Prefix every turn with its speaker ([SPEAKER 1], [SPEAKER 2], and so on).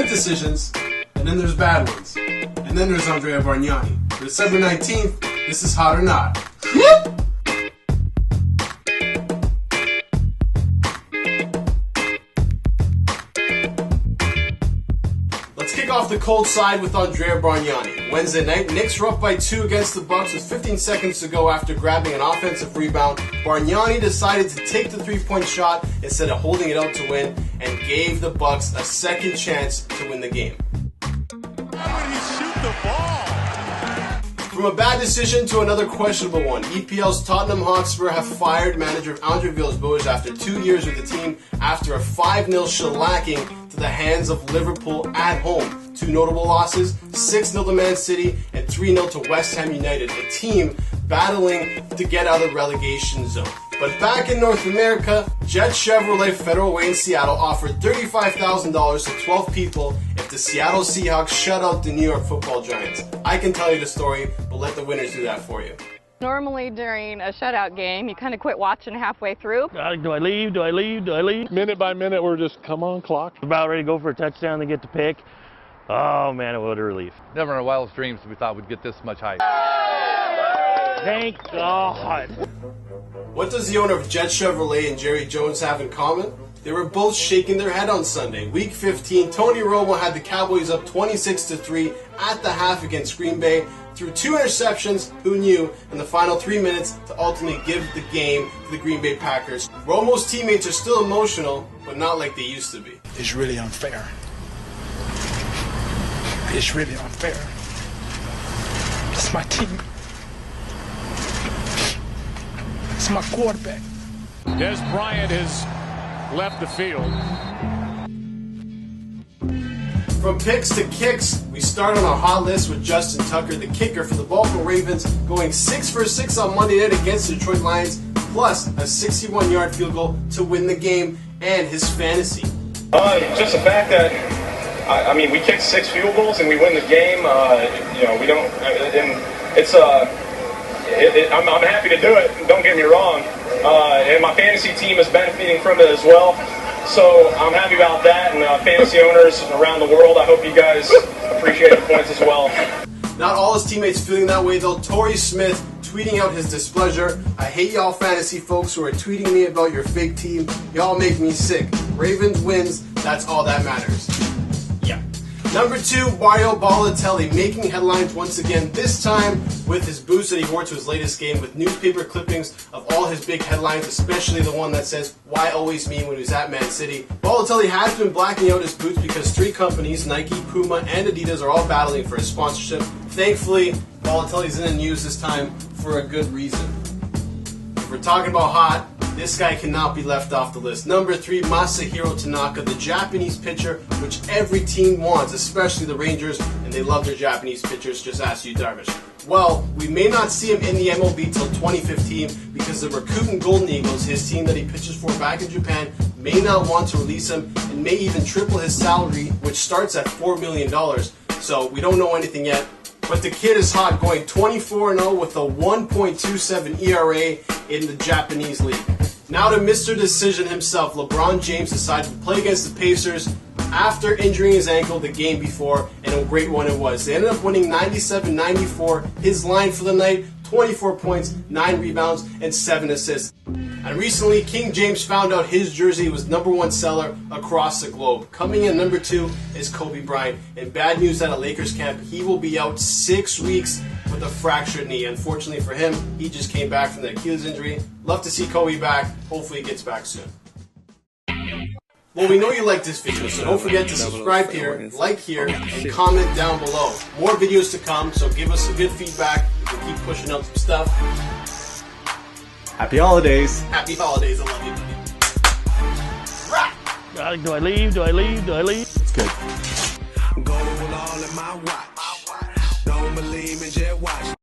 [SPEAKER 1] decisions, and then there's bad ones. And then there's Andrea Vartanian. For December 19th, this is Hot or Not. Let's kick off the cold side with Andrea Vartanian. Wednesday night, Knicks were up by 2 against the Bucks with 15 seconds to go after grabbing an offensive rebound. Vartanian decided to take the three-point shot instead of holding it out to win and gave the Bucks a second chance to win the game.
[SPEAKER 2] How did he shoot the ball?
[SPEAKER 1] From a bad decision to another questionable one, EPL's Tottenham Hotspur have fired manager Andre Villas-Boas after 2 years with the team after a 5-0 shellacking to the hands of Liverpool at home. 2 notable losses, 6-0 to Man City and 3-0 to West Ham United, a team battling to get out of the relegation zone. But back in North America, Jet Chevrolet Federal Way in Seattle offered $35,000 to 12 people if the Seattle Seahawks shut out the New York Football Giants. I can tell you the story, but let the winners do that for you.
[SPEAKER 3] Normally during a shutout game, you kind of quit watching halfway through.
[SPEAKER 4] Do I leave? Do I leave? Do I leave?
[SPEAKER 5] Minute by minute, we're just, come on, clock.
[SPEAKER 4] About ready to go for a touchdown to get the pick. Oh, man, what a relief.
[SPEAKER 6] Never in our wildest dreams we thought we'd get this much hype.
[SPEAKER 4] Thank God.
[SPEAKER 1] What does the owner of Jet Chevrolet and Jerry Jones have in common? They were both shaking their head on Sunday. Week 15, Tony Romo had the Cowboys up 26-3 at the half against Green Bay. Threw 2 interceptions, who knew, in the final 3 minutes to ultimately give the game to the Green Bay Packers. Romo's teammates are still emotional, but not like they used to be.
[SPEAKER 7] It's really unfair. It's really unfair. It's my team. It's my quarterback.
[SPEAKER 2] Des Bryant has left the field.
[SPEAKER 1] From picks to kicks, we start on our hot list with Justin Tucker, the kicker for the Baltimore Ravens, going 6 for 6 on Monday night against the Detroit Lions, plus a 61-yard field goal to win the game and his fantasy.
[SPEAKER 8] Just the fact that, I mean, we kicked 6 field goals and we win the game. We don't, and it's I'm happy to do it. Don't get me wrong, and my fantasy team is benefiting from it as well. So I'm happy about that, and fantasy owners around the world, I hope you guys appreciate the points as well.
[SPEAKER 1] Not all his teammates feeling that way though. Torrey Smith tweeting out his displeasure. I hate y'all fantasy folks who are tweeting me about your fake team. Y'all make me sick. Ravens wins, that's all that matters. Yeah. Number 2, Mario Balotelli making headlines once again, this time with his boots that he wore to his latest game with newspaper clippings of all his big headlines, especially the one that says, "Why always me?" when he was at Man City. Balotelli has been blacking out his boots because 3 companies, Nike, Puma, and Adidas, are all battling for his sponsorship. Thankfully, Balotelli's in the news this time for a good reason. If we're talking about hot, this guy cannot be left off the list. Number 3, Masahiro Tanaka, the Japanese pitcher, which every team wants, especially the Rangers, and they love their Japanese pitchers, just ask Yu Darvish. Well, we may not see him in the MLB till 2015 because the Rakuten Golden Eagles, his team that he pitches for back in Japan, may not want to release him and may even triple his salary, which starts at $4 million. So we don't know anything yet. But the kid is hot, going 24-0 with a 1.27 ERA in the Japanese league. Now to Mr. Decision himself, LeBron James decided to play against the Pacers after injuring his ankle the game before, and a great one it was. They ended up winning 97-94. His line for the night, 24 points, 9 rebounds, and 7 assists. And recently, King James found out his jersey was #1 seller across the globe. Coming in number 2 is Kobe Bryant. And bad news at a Lakers camp, he will be out 6 weeks with a fractured knee. Unfortunately for him, he just came back from the Achilles injury. Love to see Kobe back. Hopefully he gets back soon. Well, we know you like this video, so don't forget to subscribe here, like here, and comment down below. More videos to come, so give us some good feedback. We can keep pushing out some stuff.
[SPEAKER 9] Happy holidays.
[SPEAKER 1] Happy holidays. I love you, buddy.
[SPEAKER 4] Do I leave? Do I leave? Do I leave?
[SPEAKER 9] It's good.
[SPEAKER 10] Gold all in my watch. Don't believe me, just watch.